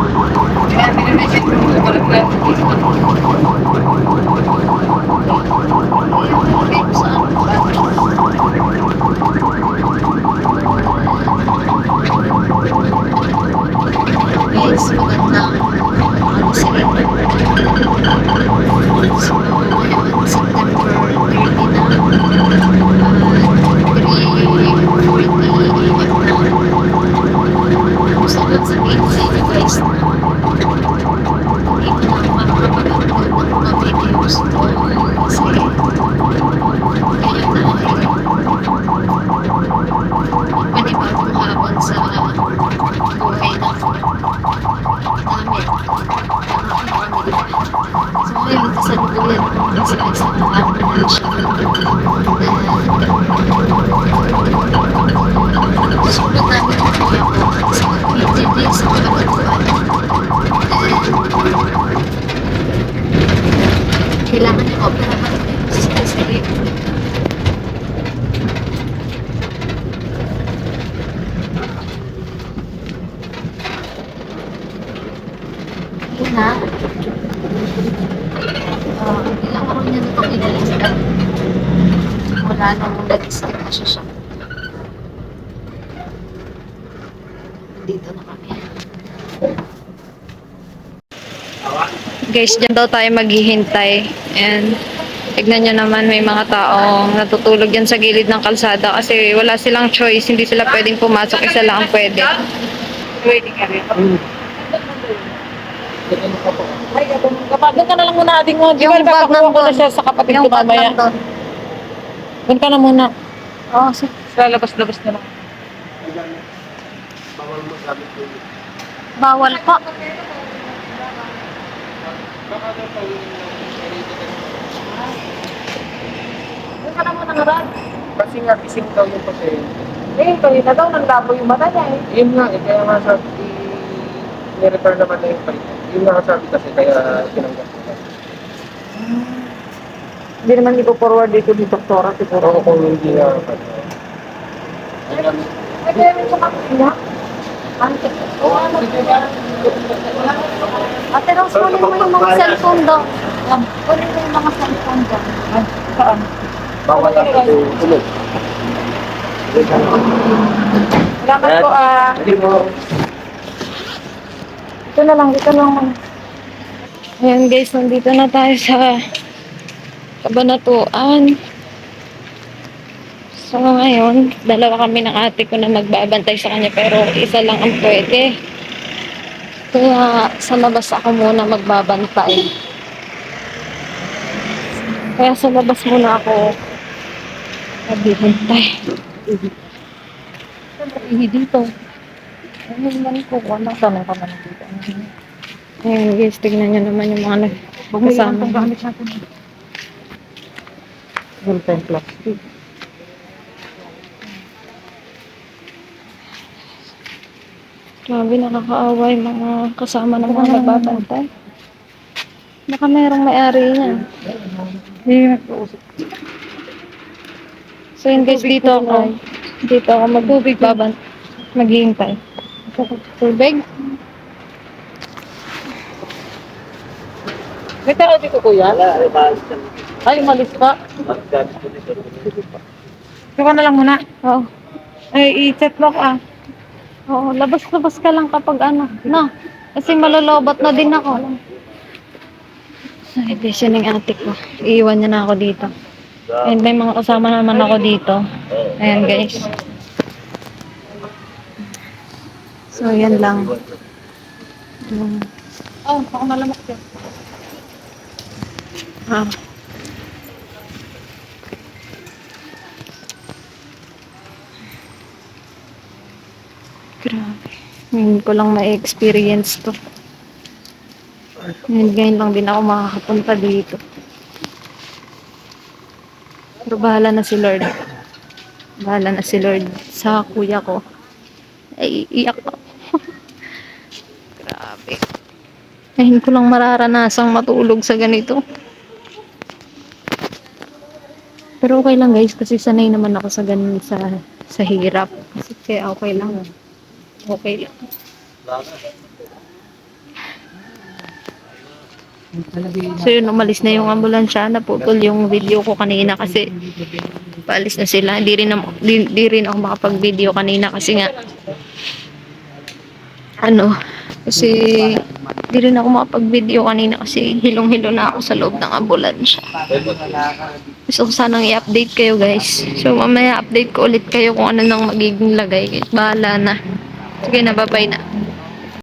Kaya minimessage mo sa barangay. Guys, magandang ano sa inyo. So, ngayon, September 30 na. 3:40 AM na. Gusto ko sabihin sa inyo guys na hindi ko na makakapag-upload ng mga videos ko kasi ngayon ay panibagong habon sa buhay ng namin. Nakakami, di ba? So, ngayon, kasalukuyan ko kasi sa ambulansya. Susunod namin ang kuya ko sa PTD sa Kalabatuan. Kailangan yung operahan kasi yun na. Ilang araw niya na itong inilistan. Wala nung nag-stick na siya. Dito na kami. Guys, dyan daw tayo maghihintay. And tignan nyo naman, may mga taong natutulog dyan sa gilid ng kalsada kasi wala silang choice. Hindi sila pwedeng pumasok. Isa lang ang pwede. Pwede ka rin. Ay, doon ka na lang muna ating mo. Di ba, ipapakuha ko na siya sa kapatid ko mamaya. Doon ka na muna. Oo, sa labas-labas na lang. Bawal pa. Doon ka na muna nga, Rad. Kasi nga, ising daw yung pasyente. Eh, kanina daw nanglabo yung mata niya eh. Yun nga, kaya nga sabi, i-refer naman na yung palit. Yun nga sabi kasi, kaya tinanggap ko. Hindi naman ipo-forward dito ni Doktora siguro. Oo, kung hindi nga, Ay, kaya rin sa kanina. Oo, ano ba? Ate Rose, kunin mo yung mga cellphone daw. Kunin mo yung mga cellphone daw. Ay, saan? bawal lang ito tulog. Salamat po ah. Hindi mo. Dito na lang, dito na lang. Ayan guys, nandito na tayo sa Kabanatuan. So ngayon, dalawa kami ng ate ko na magbabantay sa kanya pero isa lang ang pwede. Kaya sa labas ako muna magbabantay. Kaya sa labas muna ako magbibantay. Ihi dito. Ano naman ko? Walang tanong ka naman dito. Ayan guys, tignan nyo naman yung mga kasama. gamit natin. Gulpen plastic. Grabe, nakakaawa yung mga kasama ng mga nagbabantay. Baka merong may-ari niya. Hindi nag-uusap. So yun guys, dito ako magbabantay. Maghihintay. Tubig? May tao dito kuya? Ay, umalis pa. Ikaw ka na lang muna. Oo. Ay, i-chat mo ka. Oo, labas-labas ka lang kapag ano. No, kasi malolobat na din ako. Ay, siya ng ate ko. Iiwan niya na ako dito. And may mga kasama naman ako dito. Ayan guys. So, yan lang. Oh, ako malamok yan. Ah. Grabe. Ngayon ko lang ma-experience to. Ngayon lang din ako makakapunta dito. Pero bahala na si Lord. Bahala na si Lord sa kuya ko. Ay, iyak ako. Grabe. Ngayon ko lang mararanasang matulog sa ganito. Pero okay lang guys kasi sanay naman ako sa ganun sa hirap. Kasi kaya okay lang. Okay lang. So yun, umalis na yung ambulansya. Naputol yung video ko kanina kasi paalis na sila. Di rin ako makapag-video kanina kasi nga ano, kasi di rin ako makapag-video kanina kasi hilong-hilo na ako sa loob ng ambulansya. Gusto ko sanang i-update kayo guys. So mamaya update ko ulit kayo kung ano nang magiging lagay. Bahala na. Sige na, bye-bye na.